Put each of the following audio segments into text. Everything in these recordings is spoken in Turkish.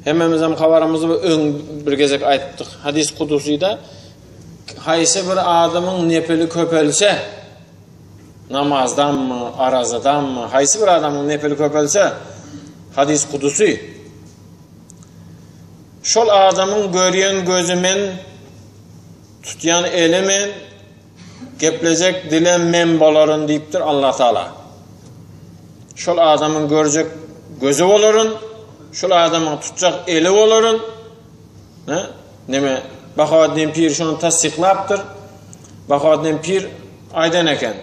Hemmemiz hem habarımızı bir gezek ayttık. Hadis kudusuyda hayse bir adamın nepeli köpelse, namazdan mı, arazadan mı, hayse bir adamın nepeli köpelse, hadis kudusu, şol adamın görüyen gözümen, tutyan elimen, geplecek dilen men boların deyiptir Allah Teala. Şol adamın görecek gözü olurun, şol adamın tutacak eli olurun. Neme? Bahaddin Pir şunu tasdiklaptır. Bahaddin Pir aydan eken.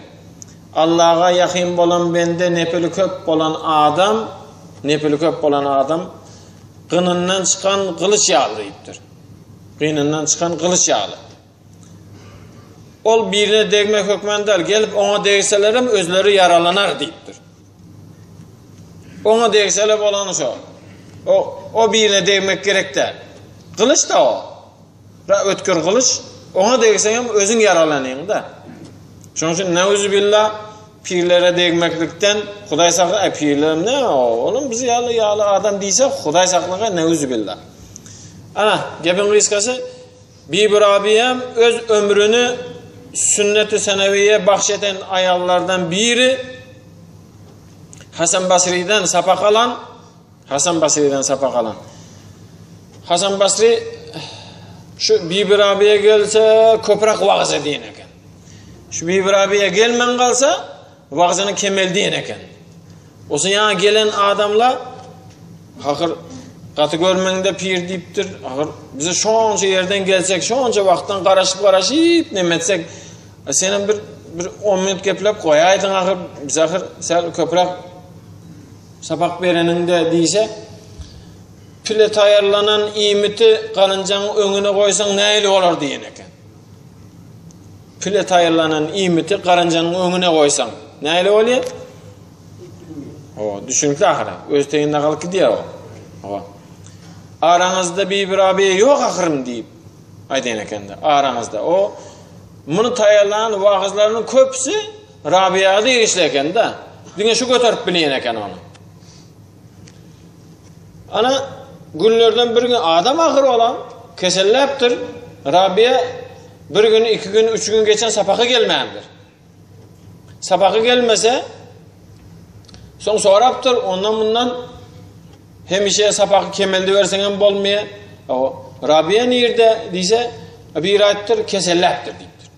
Allah'a yakın bolan bende nepeli köp bolan adam, qınından çıkan kılıç yağlı deyiptir. Qınından çıkan kılıç yağlı. Ol birine degmek hükmendar gelip ona degselerim özleri yaralanar deyiptir. Ona degseler bolanı şu. O birine degmek gerek der. Kılıç da o. Ötkür kılıç. Ona degsen özün yaralanayım da. Şunun için neuzubillah pirlere degmeklikten Huday sakla pirlerim ne o? Oğlum bizi yağlı adam değilse Huday saklaka neuzubillah. Ana gebin riskası bir abiyem öz ömrünü sünnet-i seneviye bahşeden ayallardan biri Hasan Basri'den sapak alan Hasan Basri şu bir abiye gelse köprak vaaz ediyen eken. Şu bir abiye gelmen kalsa vaazını kemel diyen eken. Olsun yana gelen adamla hakır katı görmende pir deyiptir. Hakır bize şonca yerden gelsek, şonca vaktan karışıp nemetsek senin bir 10 minut geplep koyaydın hakır biz hakır sen köprak sapak vereninde deyse pile tayarlanan imiti karıncanın önüne koysan neyle olur diyen eken. Pile tayarlanan imiti karıncanın önüne koysan neyle oluyor? O düşünkli ahıra. Öz teyinde kalıp gidiyor o. Aranızda bir abiye yok ahırım deyip ayden eken de. Aranızda o bunu tayarlanan vaazlarının köpüsü Rabia'da erişleken de. Dünya şu götürüp bileyen eken onu. Ana günlerden bir gün adam ahır olan keselleptir. Rabia bir gün, 2 gün, 3 gün geçen sapakı gelmeyendir. Sapakı gelmese son soraptır. Ondan bundan hem işe sapakı kemelde versen hem bolmaya. Rabia nerede diyse bir ayettir keselleptir deyiptir.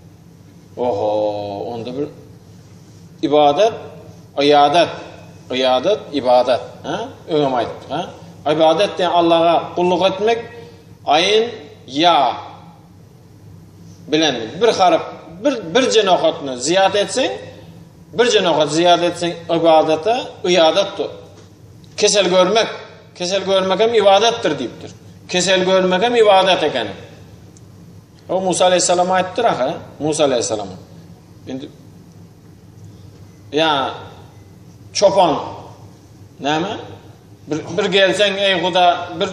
Oho onda bir ibadet, ibadet. Öğüm ayet. İbadet de Allah'a kulluk etmek ayın ya bilen bir harap bir cenokatını ziyade etsen ibadete iadettir. Kesel görmek hem ibadettir deyiptir. Kesel görmek hem ibadet eken. O Musa Aleyhisselam'a aittir ha. Musa Aleyhisselam'a. Şimdi ya çopan ne mi? Bir gelsen ey Huda bir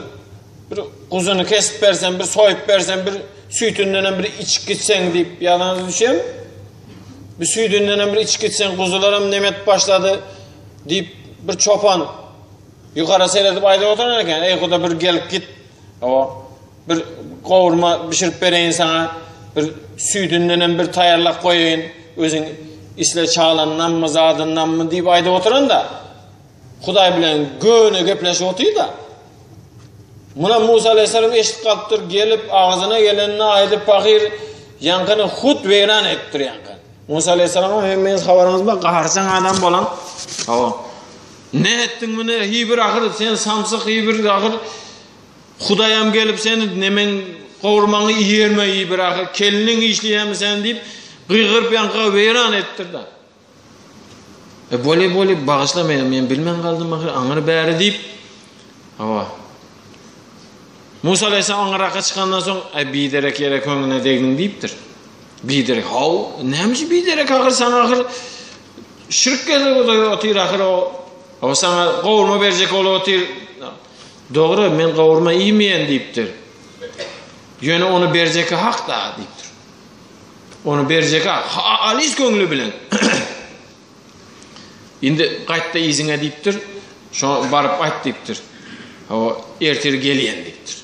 kuzunu kesip versen, bir soyup versen, bir sütünden bir iç gitsen deyip yanınız düşeyim. Bir sütünden bir iç gitsen kuzularım nimet başladı deyip bir çopan yukarı seyredip ayda otururken ey Huda bir gelip git. O bir kavurma pişirip vereyim sana. Bir sütünden bir tayarlak koyayım. Özün isle çağlandan mı zadından mı deyip ayda oturun da Huday bilen göğüne gepleşip otuyor da buna Musa Aleyhisselam eşit kaptır gelip ağzına gelenine aydıp bakır yankını hut veyran ettir yankını. Musa Aleyhisselam'a hemmeniz havarımız bak qaharsan adam bolan ne ettin bunu hibir ahır sen samsık hibir ahır Hudayam gelip seni nemen kavurmanı yiyerme hibir ahır kelinin işleyem sen deyip gıygırp yankı veyran ettir da Böyle bağışlamayalım men bilmen kaldım ahir anır bäri deyip Musa Aleyhisselam anıraka çıkandan soň biderek yere köňüne degin deyiptir. Biderek nämçe biderek ahir sana ahir şirk gelip otyr ahir o sana gowurma berjek ol otyr. Doğru men gowurma iýmeýän deyiptir. Ýöne onu berjek hak da deyiptir. Onu berjek alis köňlü bilen. Indi qayta izine deyiptir. Şo barıp ayt deyiptir. O ertir geliyen deyiptir.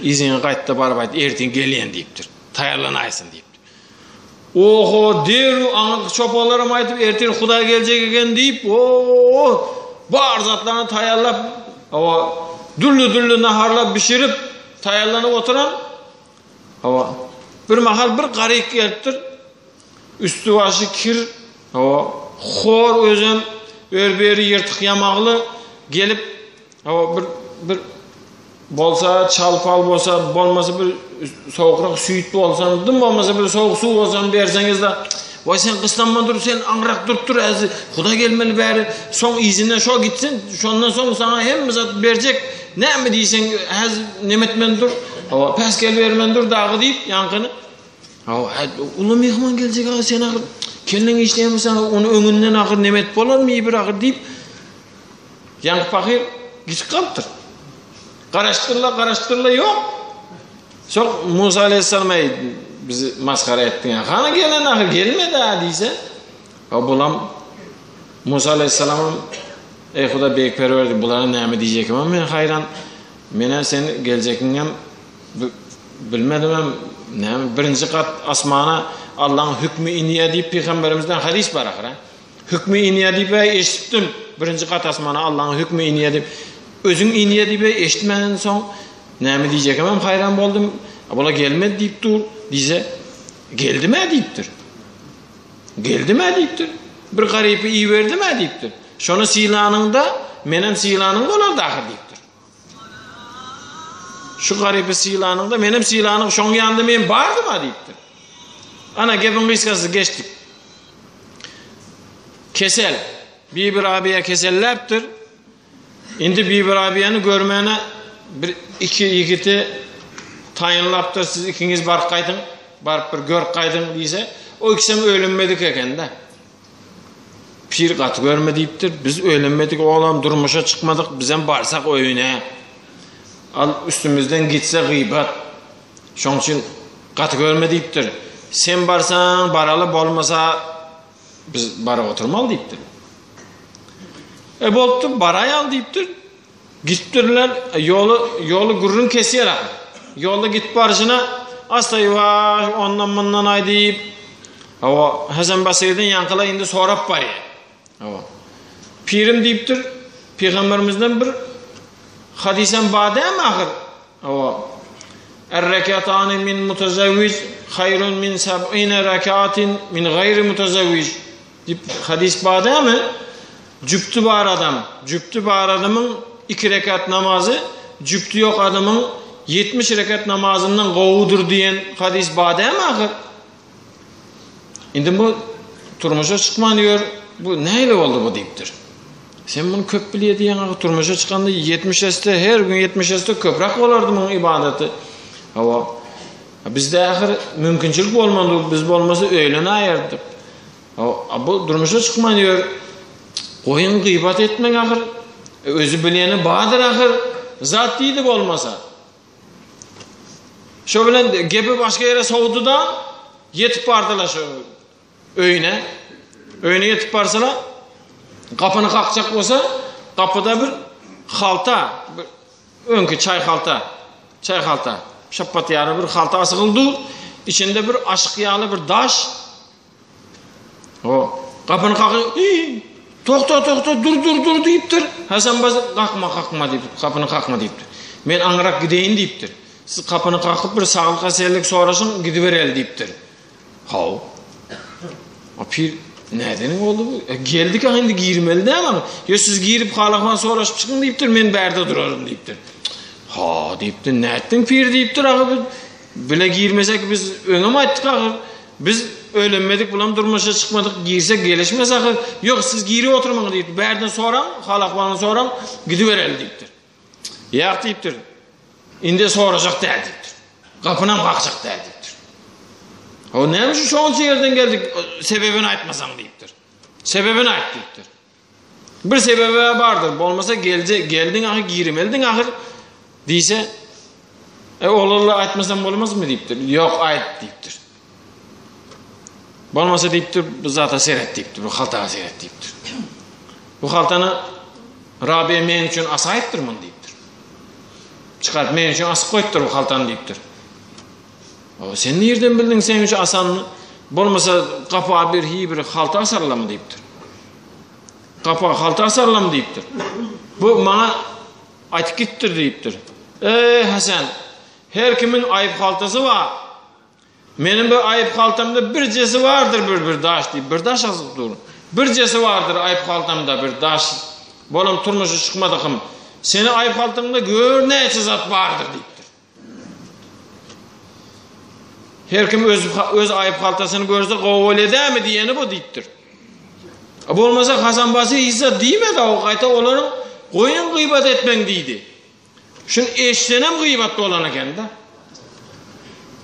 İzini qaytda barıp ayt, ertin geliyen deyiptir. Tayarlanaysın deyiptir. Oho deru anı çopalarım aytıp ertir Huday gelecek eken deyip bar zatlarını tayarlap dürlü naharlap pişirip tayarlanıp oturan bir mahal bir garip geliptir. Üstü başı kir hor özüm örberi yırtık yamağlı gelip bir bolsa çalpal bolsa bolmasa bir soğukrak süyüt bolsa dım bolmasa bir soğuk su bolsa berseniz de vay sen kıslanma dur sen angrak dur azı Huda gelmeli bari son izinden şo gitsin şondan sonra sana hem zat verecek ne mi diysen az nimetmen dur pes gel vermen dur dağı deyip yankını ulu mehman gelecek ha sen ahır kendin işleyemezsen onu önünden ahır nimet bolar mı bir ahır deyip yankı fakir git kaptır. Karıştırla yok. Çok Musa Aleyhisselam'a bizi maskara ettin ya. Kana gelen ahir gelmedi ha deyse. Bulam Musa Aleyhisselam'ın Huda beyik perverdi bulara ne mi diyecek ama ben hayran mene sen gelecekingem bilmedim hem birinci kat asmana Allah'ın hükmü iniye deyip peygamberimizden hadis var ahir. Hükmü iniye deyip eşittim birinci kat asmana Allah'ın hükmü iniye deyip özün iniye deyip eşitmeden son ne mi diyecek ama hayran oldum. Bula gelmedi deyip dur diye geldi mi deyiptir. Geldi mi deyiptir. Bir garibi iyi verdi mi deyiptir. Şonu silanında menem silanım olar dahil deyiptir. Şu garibi silanında menem silanım şon yanında men bardı mı deyiptir. Ana gepin kıskası geçtik. Kesel. Bir abiye keselleptir. Indi bir abiyanı görmene bir iki yigiti tayinlaptır siz ikiniz barıp kaydın barıp bir görüp kaydın deyse o ikisem ölünmedik eken de pir katı görme deyiptir biz ölünmedik oğlan durmuşa çıkmadık bizden barsak oyuna al üstümüzden gitse gıybat şonun için katı görme deyiptir sen barsan baralı bolmasa biz bara oturmalı deyiptir boltu baray al deyiptir gittirler yolu gurrun kesiyor abi. Yolda git barışına asta yavaş ondan bundan ay deyip Hasan Basri'den yankıla indi sorap var ya. Pirim deyiptir peygamberimizden bir hadisen badem ahir. Er-rekatani min mutazavvic hayrun min sab'ine rekatin min gayri mutazavvic deyip hadis bademi cüptü var adamın 2 rekat namazı cüptü yok adamın 70 rekat namazından qovudur diyen hadis badem ahir. Indi bu turmuşa çıkman diyor. Bu neyle oldu bu deyiptir. Sen bunu köp biliye diyen ahir turmuşa çıkanda 70 este her gün 70 este köprak olardı bunun ibadeti. Bizde ahir mümkünçülük olmadı. Biz olmasa öğlene ayardık. Bu turmuşa çıkman diyor. Koyun gıybat etmen ahir. Özü bileyeni bağdır ahir. Zat deydi olmasa. Şu bilen gepi başka yere soğudu da yetip bardılar şu öyüne. Öyüne yetip barsalar kapını kalkacak olsa kapıda bir halta bir önkü çay halta şapat yarı bir halta asıldı. İçinde bir aşık yağlı bir daş. Kapını kalkıyor. Tokta dur deyiptir. Hasan Basri kalkma deyiptir. Kapını kalkma deyiptir. Men anrak gideyin deyiptir. Siz kapını kalkıp bir sağlık aserlik sonrasın gidiverel deyiptir. Pir neden oldu bu? Geldik ha şimdi giyirmeli değil mi? Ya siz giyirip halakman sonraşıp çıkın deyiptir. Men berde durarım deyiptir. Deyiptir. Ne ettin pir deyiptir. Böyle giyirmesek biz öne mi ettik ağır? Biz öğlenmedik bulan durmuşa çıkmadık giyirsek gelişmez ahir. Yok siz giyiri oturmayın deyiptir. Berden soram, halakmanı soram gidiverel deyiptir. Yak deyiptir. İndi soracak deyiptir. Kapına bakacak deyiptir. Neymiş şu an yerden geldik sebebini aytmasam deyiptir. Sebebini ayt deyiptir. Bir sebebi vardır. Olmasa geldin ahir giyirmeldin ahir deyse oğlurla aytmasam olmaz mı deyiptir. Yok ayt deyiptir. Olmasa deyiptir, bu zata seyret deyiptir, bu haltaga seyret deyiptir. Bu haltani Rabi men üçün asayıptırmın deyiptir. Çıkarıp men üçün asıp koyuptur bu haltan deyiptir. Sen nereden bildin sen üçün asanını? Bolmasa kapağa bir halta asarlamı deyiptir. Kapağa halta asarlamı deyiptir. Bu bana aytıp gittir deyiptir. Hasan, her kimin ayıp haltası var. Benim bir ayıp haltamda bir cesi vardır bir daş deyip. Bir daş asıp durun. Bir cesi vardır ayıp haltamda bir daş. Bolum turmuşu çıkmadıkım. Seni ayıp haltımda gör ne zat vardır deyiptir. Her kim öz ayıp haltasını görse kovul eder mi diyeni bu deyiptir. Bu olmasa Hasan Basri İsa deyme da o kayta onların koyun gıybat etmen deydi. Şun eşlenem gıybatlı olan eken de.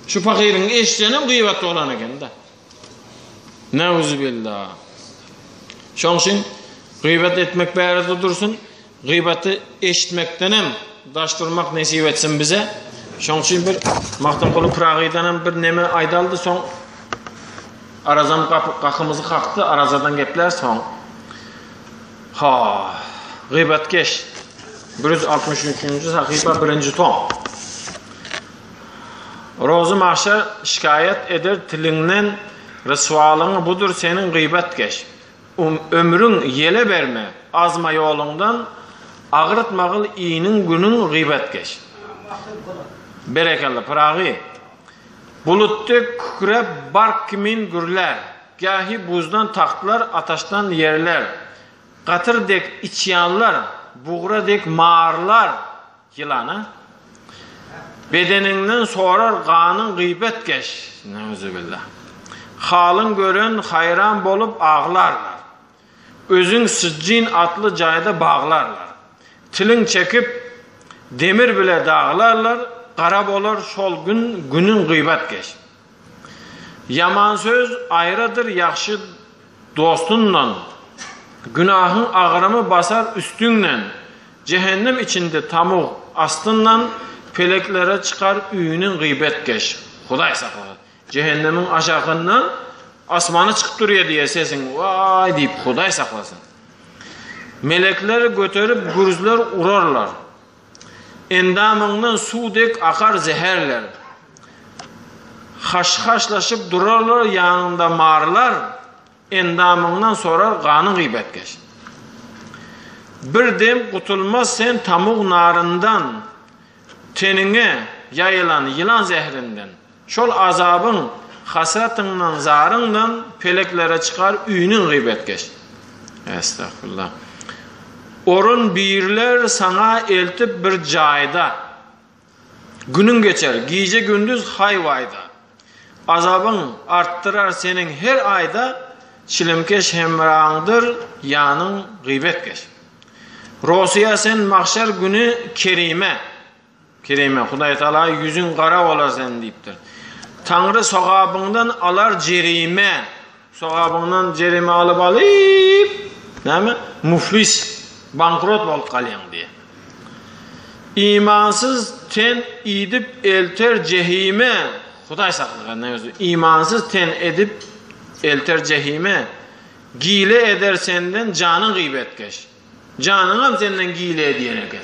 Şu fakirin eşlenem gıybatlı olan eken de. Neuzubillah. Şun için gıybat etmek bäride dursun. Gıybatı eşitmektenem daştırmak nasip etsin bize. Şun için bir Mahtam Kulu Pragi'den bir neme aydaldı son. Arazam kakımızı kalktı. Arazadan gepler son. Gıybat geç. 163. sahifa 1. tom. Rozu mahşer şikayet eder tilinden rısvalını budur senin gıybat geç. Ömrün yele verme azma yolundan ağrıtmağıl iyinin günün gıybat geç. Berekallah Pragi. Buluttu kükrep bark kimin gürler. Gahi buzdan taktlar ataştan yerler. Katır dek içyanlar. Buğra dek mağarlar yılana. Bedeninden sorar kanın gıybet geç. Neuzubillah. Halın gören hayran bolup ağlarlar. Özün sıccin atlı cayda bağlarlar. Tilin çekip demir bile dağlarlar. Qarab olar şol günün gıybat geç. Yaman söz ayrıdır yaxşı dostundan. Günahın ağrımı basar üstünden. Cehennem içinde tamuk astından peleklere çıkar üyünün gıybet geç. Huday saklar. Cehennemin aşağından asmanı çıkıp duruyor diye sesin vay deyip Huday saklasın. Melekler götürüp gürüzler urarlar. Endamından su dek akar zeherler. Haşhaşlaşıp durarlar yanında mağarlar. Endamından sorar kanı gıybet geç. Bir dem kutulmaz sen tamuk narından. Tenine yayılan yılan zehrinden. Şol azabın hasratından zarından peleklere çıkar üyünün gıybet geç. Estağfurullah. Orun birler sana eltip bir cayda. Günün geçer, gece gündüz hayvayda. Azabın arttırar senin her ayda. Çilimkeş hemrağındır, yanın gıybet geç. Rosiya sen mahşer günü kerime. Kerime, Huday Teala yüzün kara olar sen deyiptir. Tanrı sokabından alar cerime. Sokabından cerime alıp alıp. Muflis. Bankrot bolup kalyan diye. İmansız ten idip elter cehime. Huday saklığa ne yazıyor? İmansız ten edip elter cehime. Gile eder senden canın gıybet geç. Canın senden gile ediyen eken.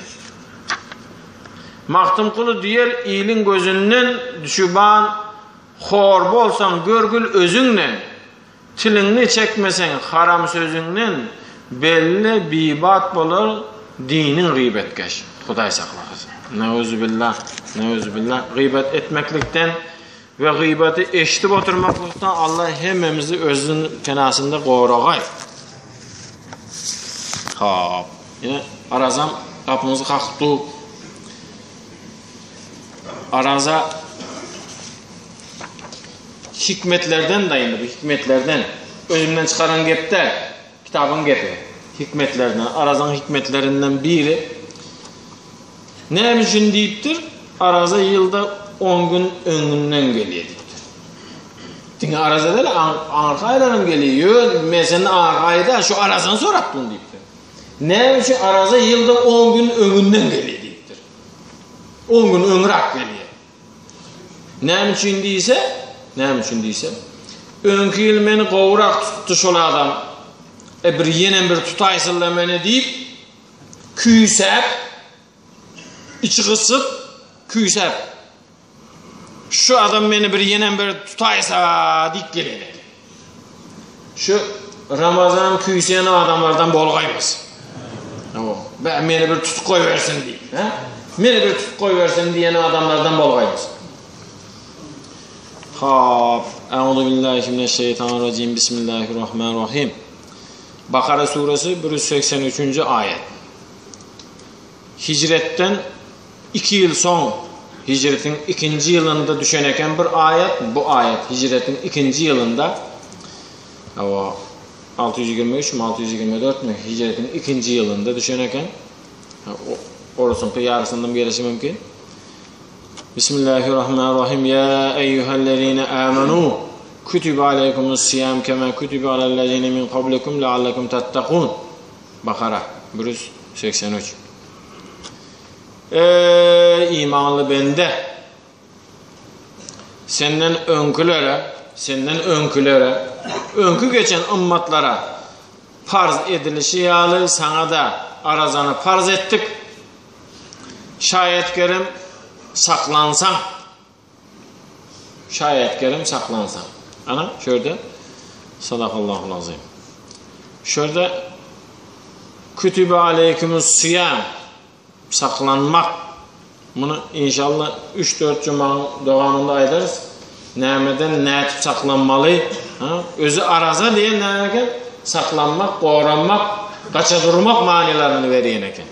Mahtum kulu diyer iyilin gözünden düşüban hor bolsan görgül özünden. Tilini çekmesen haram sözünden belli bibat bolar dinin gıybet geç. Huday saklasın. Neuzubillah. Neuzubillah. Gıybet etmeklikten ve gıybeti eşitip oturmaklıktan Allah hemmemizi özünün fenasında qoragay. Yine Arazam kapımızı kalktı. Araza hikmetlerden dayındı bu hikmetlerden. Önümden çıkaran gepler. Kitabın gepi. Hikmetlerden. Arazan hikmetlerinden biri. Ne için deyiptir? Araza yılda 10 gün önünden geliyor deyiptir. Çünkü araza değil, arkayla geliyor. Mesela arkayda şu arazan soraptın deyiptir. Ne için araza yılda 10 gün önünden geliyor deyiptir. 10 gün önrak geliyor. Ne için deyse? Önkü yıl beni kovrak tuttu şol adam. Bir yenen bir tutaysılla beni deyip küysep, içi kısıp, küysep. Şu adam beni bir yenen bir tutaysa dik geledi. Şu Ramazan küyseyen adamlardan bolgaymasın. Ben beni bir tutuk koy versin diye. Beni bir tutuk koy versin diyen adamlardan bolgaymasın. Hop. Euzubillahimineşşeytanirracim. Bismillahirrahmanirrahim. Bakara suresi 183. ayet. Hicretten 2 yıl son, hicretin 2. yılında düşen eken bir ayet. Bu ayet hicretin 2. yılında 623 mi 624 mi hicretin 2. yılında düşen eken, orasının yarısından gelişi mümkün. Bismillahirrahmanirrahim. Ya eyyühellezine amenu kütübe aleykumus siyam kema kütübe alellezine min kablikum leallekum tettekûn. Bakara 183. Ey imanlı bende, senden önkülere, önkü geçen ümmetlara farz edilişi yalı sana da arazanı farz ettik. Şayet kerim saklansan. Ana şurada sadakallahul azim. Şurada kütübe aleykümüs siyam, saklanmak. Bunu inşallah 3-4 cumanın devamında aylarız. Nämeden nätip saklanmalı? Özü araza diye nämeken saklanmak, qoranmak, qaça durmak manilerini veriyen eken.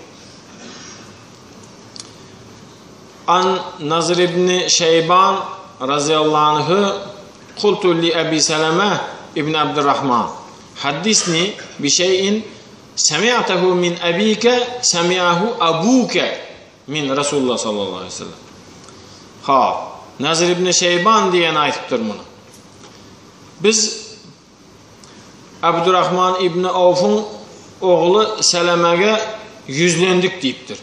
An Nazir ibn Şeyban radıyallahu anhu kultu li Ebi Seleme ibn Abdurrahman haddisni bi şeyin semi'tehu min abike semi'ahu abuke min Resulullah sallallahu aleyhi ve sellem. Nazir ibn Şeyban diyen aytıptır bunu. Biz Abdurrahman ibn Avf'un oğlu Seleme'ge yüzlendik deyiptir.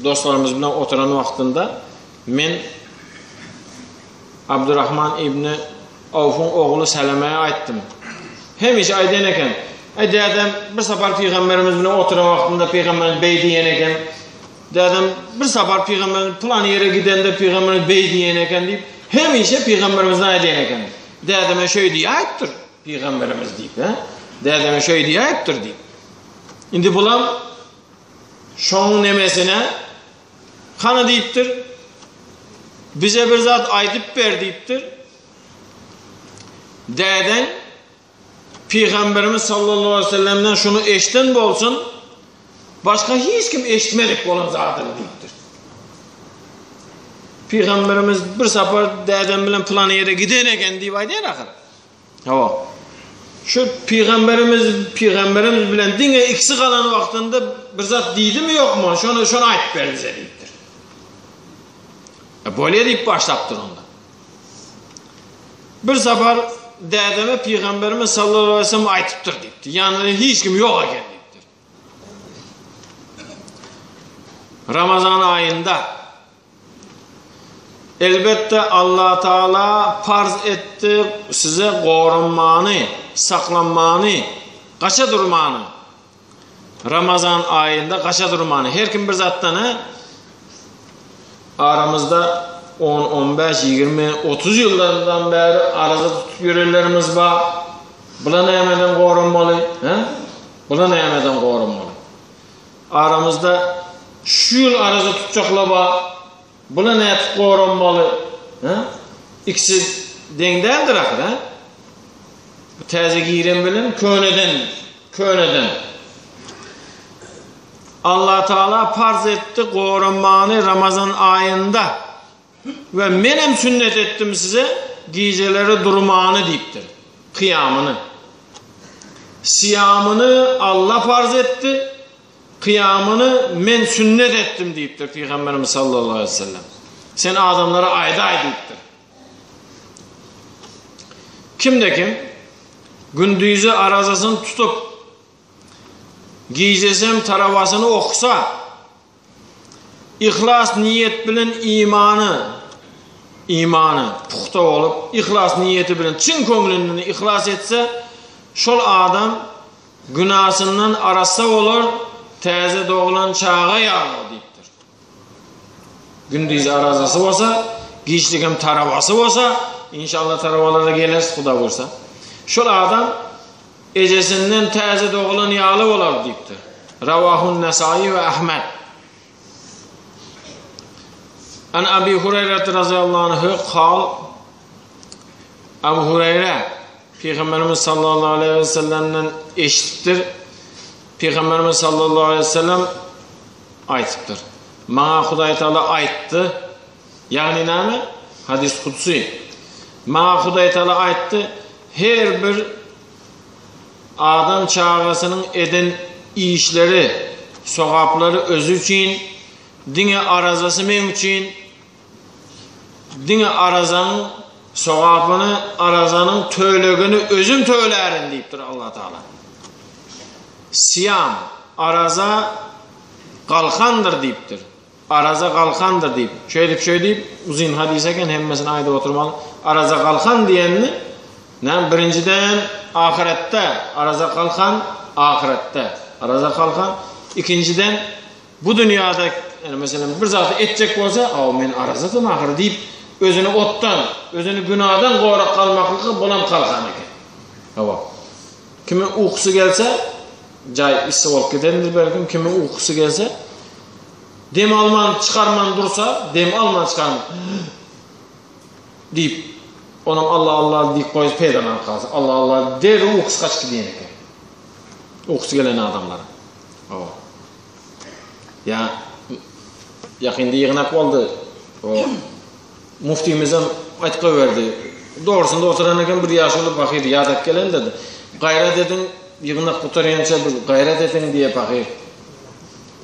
Dostlarımız bilen oturan vaxtında men Abdurrahman ibn Avf'un oğlu Seleme'ye aytdım. Hemişe aydan eken, deyədim bir safar Peygamberimiz bilen oturan vaxtında Peygamberimiz bey diyen eken, deyədim bir safar Peygamberimiz plan yere gidende Peygamberimiz bey diyen eken deyip, hemişe Peygamberimizden aydan eken. Deyədim şöyle diye ayıptır Peygamberimiz deyip. Deyədim şöyle diye ayıptır deyip. İndi bulam şoğun nemesine kanı deyiptir. Bize bir zat aydıp ver deyiptir. Deyden Peygamberimiz sallallahu aleyhi ve sellem'den şunu eşten bolsun, başka hiç kim eşitmedik olan zaten deyiptir. Peygamberimiz bir sefer deyden bilen plan yere giden eken deyip aydı akır. Şu peygamberimiz bilen dine ikisi kalan vaktinde bir zat deydi mi yok mu? Şunu ayıp ver bize deyiptir. Böyle deyip başlattır onda. Bir sefer dedeme Peygamberimiz sallallahu aleyhi ve sellem aytıptır deyiptir. Yani hiç kim yok eken deyiptir. Ramazan ayında elbette Allah Teala farz etti size korunmanı, saklanmanı, kaça durmanı. Ramazan ayında kaça durmanı. Her kim bir zattan aramızda 10, 15, 20, 30 yıllardan beri arada tutup yürürlerimiz var. Buna neyemeden korunmalı. Buna neyemeden korunmalı. Aramızda şu yıl arada tutacaklar var. Buna ne korunmalı? İkisi dengeldir akır. Teze giyiren bilen köyneden. Allah Teala farz etti korunmanı Ramazan ayında ve menem sünnet ettim size geceleri durmanı deyiptir. Kıyamını. Siyamını Allah farz etti. Kıyamını men sünnet ettim deyiptir Peygamberimiz sallallahu aleyhi ve sellem. Sen adamlara ayda deyiptir. Kim gündüzü arazasını tutup giycesem taravasını okusa, ihlas niyet bilen imanı puxta olup, ihlas niyeti bilen çın köngülünden ihlas etse, şol adam günahsından arasa olur, täze doğulan çağa yağlı deyipdir. Gündüz arazası olsa, giçligim tarabası olsa, inşallah tarabalarda geliriz Xuda bolsa. Şol adam ecesinden täze doğulan yağlı olar deyipdir. Ravahun Nesai ve Ahmed. An Abi Hureyre radıyallahu anhu kal Abu Hureyre Peygamberimiz sallallahu aleyhi ve sellem'den eşittir. Peygamberimiz sallallahu aleyhi ve sellem aytıptır. Mağa Huday Teala aytdı. Yani näme? Hadis kutsi. Mağa Huday Teala aytdı. Her bir adam çağasının eden işleri, sogapları özü için, dine arazası men için, dine arazanın sogapını, arazanın tölegini özüm tölerin deyiptir Allah Teala. Siyam, araza kalkandır deyiptir. Araza kalkandır deyip. Şöyle deyip, uzun hadis eken hemmesini ayda oturmalı. Araza kalkan diyenini, birinciden ahirette, araza kalkan, ahirette. Araza kalkan, ikinciden bu dünyada, yani mesela bir zatı etcek olsa, men arazadım ahir deyip, özünü ottan, özünü günahdan qorak kalmaklığı bulam kalkan eken. Kimin uykusu gelse, cay isse olup gidendir belki, kimin uykusu gelse, dem alman çıkarman dursa, dem alman çıkarman deyip, onun Allah Allah deyip koyuz peydaman kalsın. Allah Allah der uykusu kaç gidiyen eken. Uykusu gelen adamlara. Ya yakında yığınak oldu. Muftimizden aytıqa verdi. Doğrusunda oturan eken bir yaşlı bakır yadak gelen dedi. Gayret edin, yığınak tutarayança bir gayret edin diye bakır.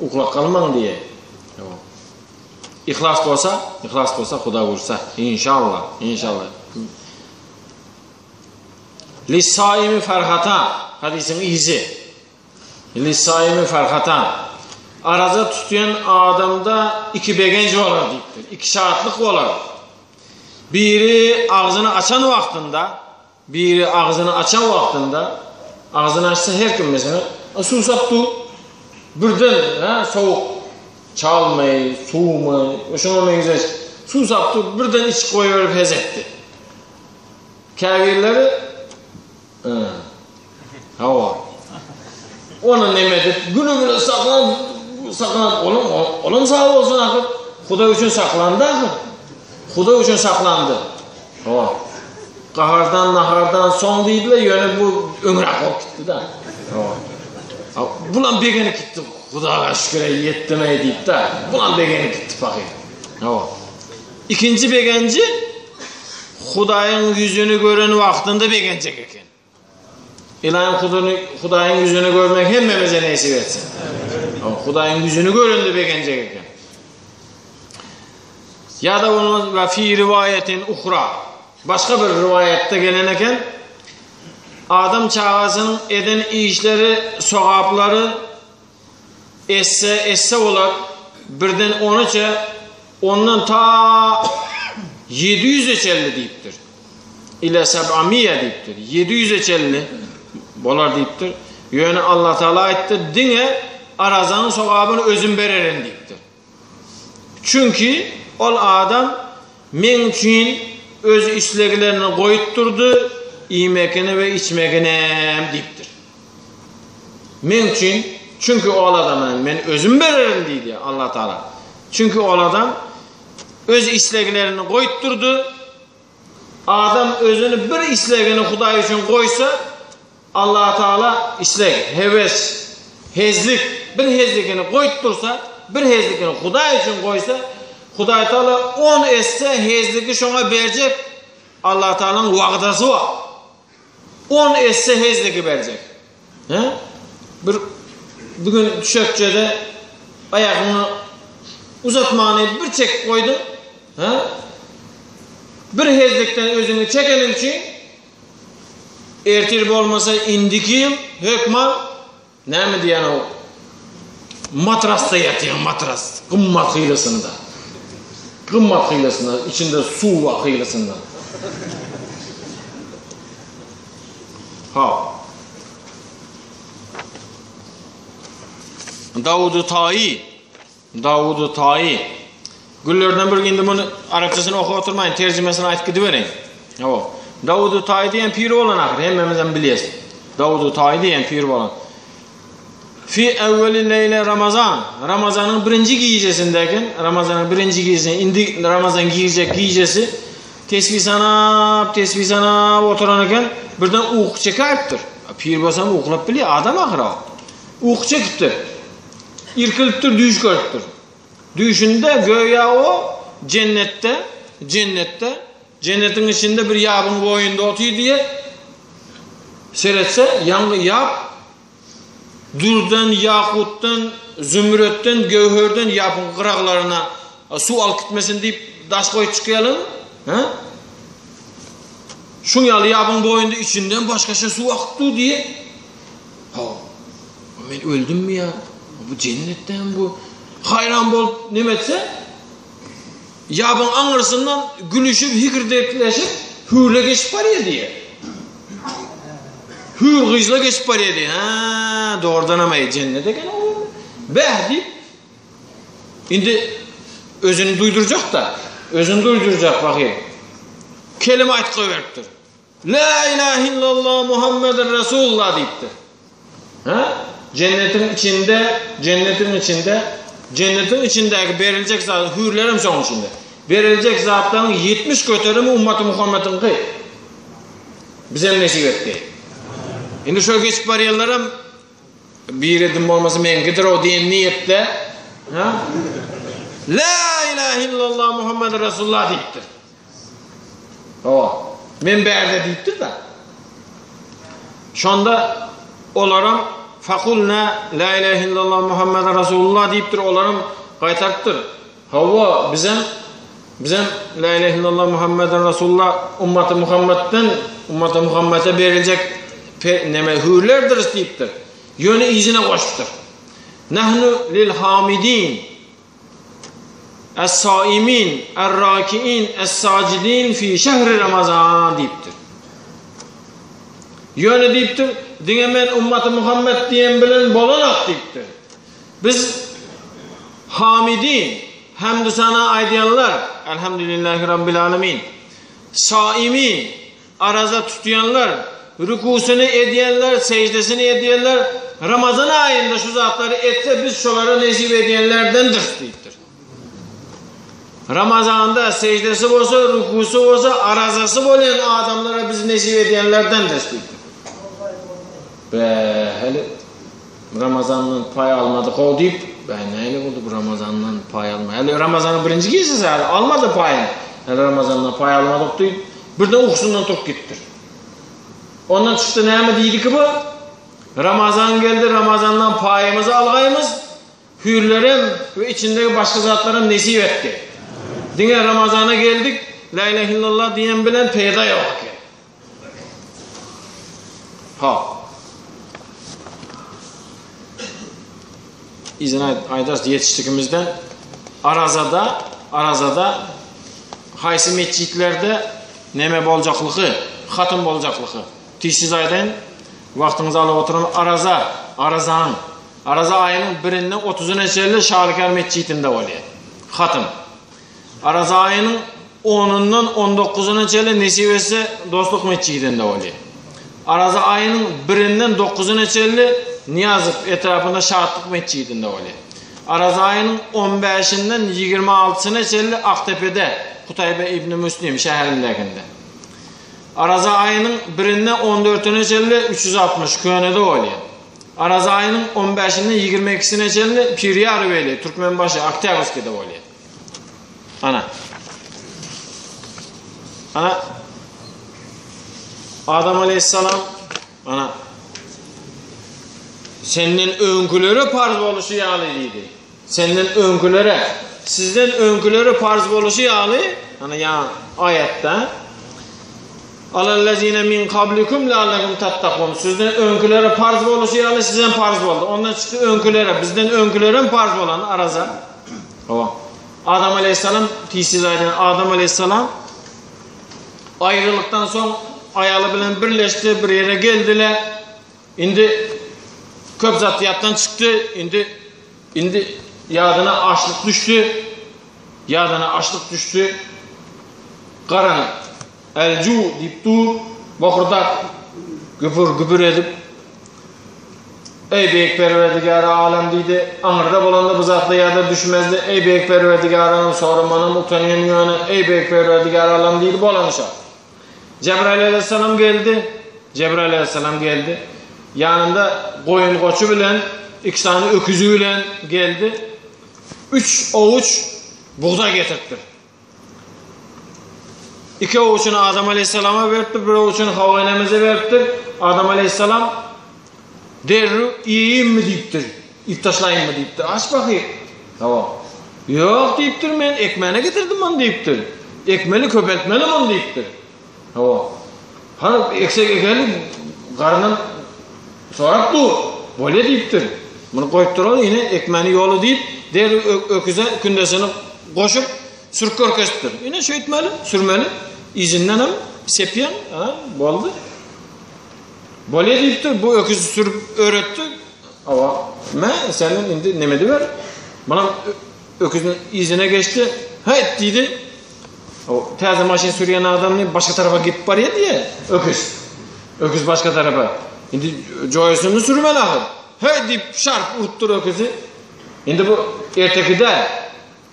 Uklak kalman diye. İhlas olsa Xuda vursa. İnşallah. Lissaimi farhatan. Hadisin izi. Lissaimi farhatan. Araza tutuyan adamda iki begenci olar deyiptir. 2 saatlik olar. Biri ağzını açan vaxtında, ağzını açsa her kim mesela, su saptı, birden soğuk, çalmayı, suğmayı, hoşuma güzel, su saptı, birden iç koyuverip hez etti. Kâvirleri, ona nemedip, günü saklanıp, oğlum sağ olsun akıl, Xuda üçün saklandı akıl. Xuda üçün saklandı. Qahardan, nahardan son deydiler, yönü bu öngrak olup gitti da. Bulan begeni gitti, Xudaga şüküre yettimey deyip de, bulan begeni gitti bakayım. İkinci begenci, Xudayın yüzünü gören vaxtında begencek eken. İlayim Xudayın yüzünü görmek hemmemize neysi versin. Xudayın yüzünü göründü begencek eken. Ya da onun ve fi rivayetin uhra. Başka bir rivayette gelen eken adam çağasının eden işleri, sogapları esse olar. Birden 13'e ondan ta 750 deyiptir. İle 700 deyiptir. 750 bolar deyiptir. Yani Allah Teala aytdı, dine arazanın sogabını özüm bererin deyiptir. Çünkü ol adam men üçün öz işleglerini koyutturdu, yemekini ve içmekini deyiptir. Men üçün, çünkü ol adamın men özüm bererim deydi Allah Teala. Çünkü ol adam öz işleglerini koyutturdu. Adam özünü bir işlegini Xuday üçün koysa, Allah Teala işleg, heves, hezlik, bir hezlikini koyuttursa, bir hezlikini Xuday üçün koysa, Xuday Teala 10 esse hezliki şuna verecek. Allah Teala'nın va'dası var. 10 esse hezliki verecek. Bugün çökçede ayağını uzatmanı bir çek koydun. Bir hezlikten özünü çekenin için ertirip olmasa indiki yıl hükman ne mi diyen o matrasta yatıyor, matras kımmat hıylasında. Kımmat hıylasında, içinde su var hıylasında. Davud-u Tayi. Güllerden bir indi bunu Arapçasını oku oturmayın, tercümesini aytıp gidiverin. O. Davud-u Tayi diyen piri olan akır, hemmemizden biliyoruz. Davud-u Tayi diyen piri olan. Fi evveli leyle Ramazan. Ramazanın birinci giyicesindeyken, Ramazanın birinci giyicesinde, indi Ramazan giyecek giyicesi, tesbih sanap oturanırken birden uyku çekayıptır. Pir basam uykulap biliyor, adam akıra. Uyku çekiptir. İrkiliptir, düş görüptür. Düşünde göya o cennetin içinde bir yabın boyunda otuyor diye seyretse yanı yap durdan, yakuttan, zümrütten, gövhörden yapın kıraklarına su alıp gitmesin deyip daş koyup çıkayalım. Şun yalı yapın boyunda içinden başka şey su aktı diye. Ben öldüm mü ya? Bu cennetten bu. Hayran bol nimetse yapın anırsından gülüşüp hikirdekleşip hürle geçip paraya diye. Hür kızla geçip paraya diye. Doğrudan ama cennete gene olur. Beh deyip şimdi özünü duyduracak da bakayım. Kelime ayet koyveriptir. La ilahe illallah Muhammeden Resulullah deyiptir. Cennetin içindeki verilecek zat, hürlerim son içinde. Verilecek zatların 70 kötörümü ümmet-i Muhammed'in kıyı. Bize nesip etti. Şimdi şöyle geçip bariyalarım bir edim olması mengidir o diyen niyette La ilahe illallah Muhammed Resulullah deyiptir. O. Menberde deyiptir da. Şu anda olaram fakulna la ilahe illallah Muhammed Resulullah deyiptir. Olaram kaytarttır. Hava bizim la ilahe illallah Muhammed Resulullah ümmeti Muhammed'e verilecek hürlerdir deyiptir. Yönü izine koşuptur. Nahnu lil hamidin es-saimin er-rakiin es-sacidin fi şehri Ramazan deyiptir. Yönü deyiptir. Dinemen ümmeti Muhammed diyen bilen bolanak deyiptir. Biz hamidin hamdü sana aydayanlar elhamdülillahi rabbil alemin saimin araza tutuyanlar rükusunu ediyenler, secdesini ediyenler, Ramazan ayında şu zatları etse biz şolara nesip ediyenlerdendir deyiptir. Ramazan'da secdesi olsa, rükusu olsa, arazası olan adamlara biz nesip ediyenlerdendir deyiptir. Hele Ramazan'ın pay almadık o deyip, neyle oldu bu Ramazan'dan pay alma? Hele Ramazan'ın birinci giysisi almadı payını. Hele Ramazan'dan pay almadık deyip, birden uykusundan tok gittir. Ondan çıktı neyme deydi ki bu? Ramazan geldi, Ramazan'dan payımızı algayımız, hürlerim ve içindeki başka zatların nesip etti. Dine Ramazan'a geldik, la ilahe illallah diyen bilen peyda yok ki. İzin aydas yetiştikimizden Arazada haysi mescitlerde neme bolacaklığı, hatım bolacaklığı. Tişsiz aydan vaktinizi alıp oturun Araza ayının birinden 30'una çelli Şarikar mescidinde oluyor. Hatım. Araza ayının 10'undan 19'una çelli Nesivesi Dostluk mescidinde oluyor. Araza ayının birinden 9'una çelli Niyazık etrafında Şahatlık mescidinde oluyor. Araza ayının 15'inden 26'sına çelli Aktepe'de Kutaybe İbni Müslim şehirlerinde. Araza ayının birinden 14'üne çelli 360 Köyne'de oluyor. Araza ayının 15'inden 22'sine çelli Piriye Arıveli Türkmenbaşı Aktyabuske'de oluyor. Ana Adam Aleyhisselam senin önkülere parz oluşu yağlıydı. Sizden önkülere parz oluşu yağlı. Ya ayette Alellezine min kablikum leallekum tattakun. Sizden önkülere parz oluşu yağlı, sizden parz oldu. Ondan çıktı önkülere. Bizden önkülere parz olan araza. Adam Aleyhisselam tisiz aydan Adam Aleyhisselam ayrılıktan son ayalı bilen birleşti, bir yere geldiler. Şimdi köp zatiyattan çıktı. Şimdi indi yadına açlık düştü. Yadına açlık düştü. Qaran elcu deyip dur. Bakırda güpür edip ey beyik perverdigar alem deydi. Anırda bolanda bu zatla yada düşmezdi. Ey beyik perverdigarın sorumanım utanıyan yönü. Ey beyik perverdigar alem deydi bolanışa. Cebrail aleyhisselam geldi. Cebrail aleyhisselam geldi. Yanında koyun koçu bilen, 2 tane öküzü bilen geldi. 3 ovuç buğda getirttir. 2 ovuçunu Adam aleyhisselama verdi, 1 ovuçunu Havva annemize verdi. Adam aleyhisselam derru yiyeyim mi deyiptir, ip taşlayayım mı deyiptir. Aç bakayım. Tamam. Yok deyiptir, men ekmeğine getirdim onu deyiptir. Ekmeli köpeltmeli onu deyiptir. Tamam. Hani eksik ekeli karnın sorak dur. Böyle deyiptir. Bunu koyup duralım yine ekmeğini yolu deyip derru öküze kündesini koşup sürük körkestir. Yine şey etmeli, sürmeli. İzinden hem sepyen, boldu. Böyle deyiptir, bu öküzü sürüp öğretti. Ama senin indi nemedi ver. Bana öküzün izine geçti. Hayt deydi. O teyze maşin sürüyen adam başka tarafa gidip var ya diye. Öküz başka tarafa. Şimdi joyosunu sürmeli ahır. Hayt deyip şarp uttur öküzü. Şimdi bu erteki de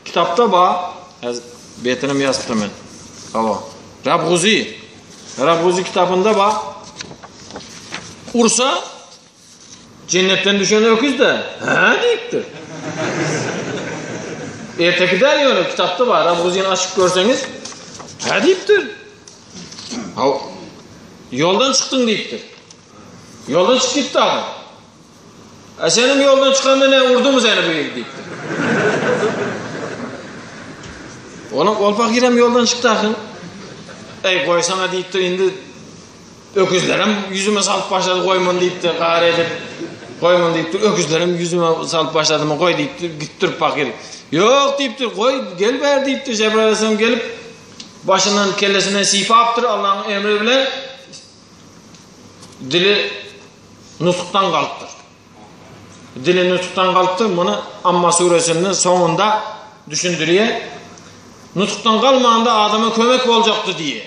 kitapta bağ. Betinim yazdım ben. Ama Rabguzi kitabında bak. Ursa cennetten düşen öküz de deyiptir. Erteki der ya kitapta var. Rabguzi'ni açıp görseniz deyiptir. Yoldan çıktın deyiptir. Yoldan çık gitti adam. Senin yoldan çıkanda ne vurdu mu seni böyle deyiptir. Oğlum olpak girem yoldan çıktı akın. Ey koy sana deyiptir indi öküzlerim yüzüme salıp başladı koyman deyiptir gari edip koyman deyiptir öküzlerim yüzüme salıp başladı mı koy deyiptir gittirip bakır. Yok deyiptir koy gel ver deyiptir Cebrail aleyhisselam gelip başından kellesinden sipa yaptır Allah'ın emri bile dili nutuktan kalktır. Dili nutuktan kalktır bunu Amma suresinin sonunda düşündürüyor. Nutuktan kalmayanda adama kömek olacaktı diye.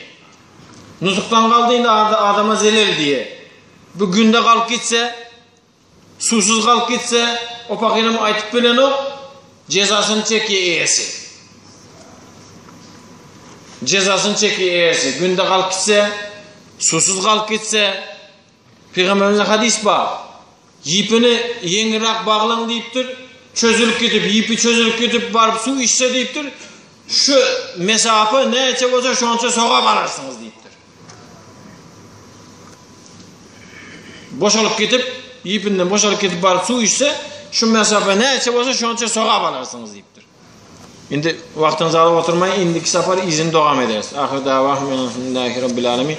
Nutuktan kaldığında adama zelil diye. Bu günde kalk gitse, susuz kalk gitse, o pakinem aytıp bilen o, cezasını çekiyor eyesi. Cezasını çekiyor eyesi. Günde kalk gitse, susuz kalk gitse, Peygamberimize hadis var. Yipini yenirak bağlan deyiptir, çözülüp gidip, yipi çözülüp gidip varıp su içse deyiptir, şu mesafe ne etecek olsa şu anca soğuk alarsınız deyiptir. Boşalıp gidip, yipinden boşalıp gidip varıp su içse, şu mesafe ne etecek olsa şu anca soğuk alarsınız deyiptir. Şimdi vaktinizi alıp oturmayın, indiki safar izin devam ederiz. Ahir davahım elhamdülillahi rabbil alemin.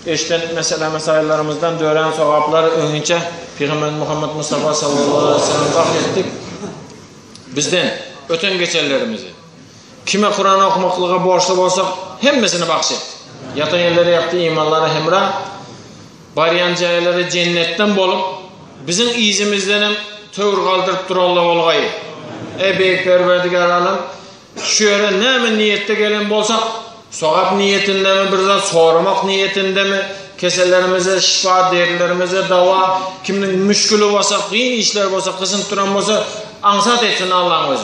İşte mesailerimizden dören sevaplar önce Peygamber Muhammed Mustafa sallallahu aleyhi ve sellem bahsettik. Bizden öten geçerlerimizi kime Kur'an okumaklığa borçlu olsak hemmesini bahset. Yatan yerlere yaptığı imanları hemra bariyan cayları cennetten bolup bizim izimizden tövür kaldırıp durallah olgayı. Ey beyik perverdigar alem şu yere ne mi niyette gelen bolsak sogap niyetinde mi bir zat sormak niyetinde mi keselerimize şifa derilerimize dava kimnin müşkülü olsa kıyın işler olsa kısın duran olsa ansat etsin Allah'ın özü.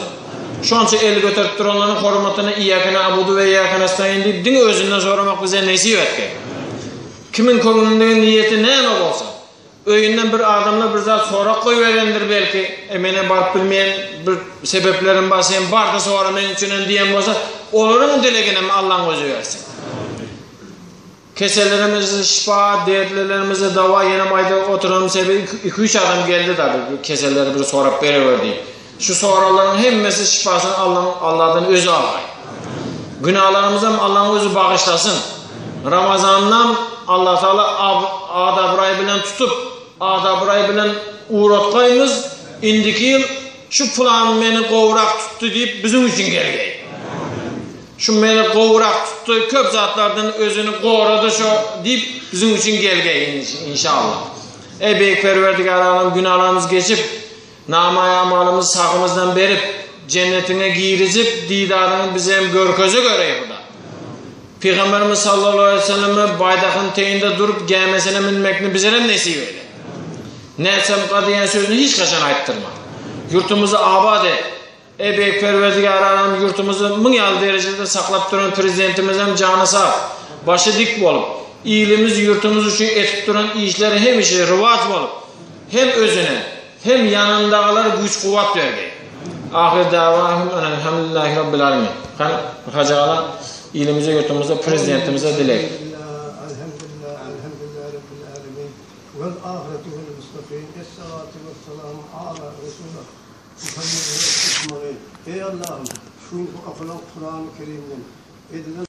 Şu an el götürüp duranların hürmetine iyyâke na'budu ve iyyâke nestaîn deyip dini özünden sormak bize nesip etki. Kimin kolundaki niyeti ne olsa öyünden bir adamla bir zat sorak koyuverendir belki emene barıp bilmeyen bir sebeplerin basayım bar da sonra men üçünen diyen olsa olurun dilegine mi Allah'ın özü versin. Keselerimize şifa, dertlerimize dava yine mayda oturalım sebebi 2-3 adam geldi tabi keseleri bir sorap veriverdi. Şu soraların hemmesi şifasını Allah'tan özü alay. Günahlarımıza Allah'ın özü bağışlasın. Ramazan'dan Allah Teala adab-ı bilen tutup adab-ı bilen uğratkayımız indiki yıl şu plan beni kovrak tuttu deyip bizim için geldi. Şu beni kovrak tuttu köp zatlardan özünü korudu şu deyip bizim için geldi inşallah. Ey beyik perverdigar alem günahlarımız geçip namaya amalımızı sağımızdan berip, cennetine giyirizip, didarını bize hem görközü göreyim burada. Peygamberimiz sallallahu aleyhi ve sellem'e baydakın teyinde durup gelmesine minmekini bize hem nesip eyle. Nefsem kadiyen sözünü hiç kaçan ayıttırma. Yurtumuzu abad et. Ey büyük perverdigar alam, yurtumuzu mın yıl derecede saklap duran prezidentimiz hem canı sağ, başı dik olup, iyiliğimiz yurtumuz için etip duran işleri hem işi rıvaç olup, hem özüne, hem yanındağlar güç kuvvet verdi. Ahir davahim elhamdülillahi rabbil alemin. Hani hacağlar iyiliğimize yurtumuzda prezidentimize dilek. Elhamdülillah rabbil alemin. Vel ahiretu vel mustafin. Es-salatu vesselam ala Resulullah. Ey Allah'ım, şu afılan Kur'an-ı Kerim'den edilen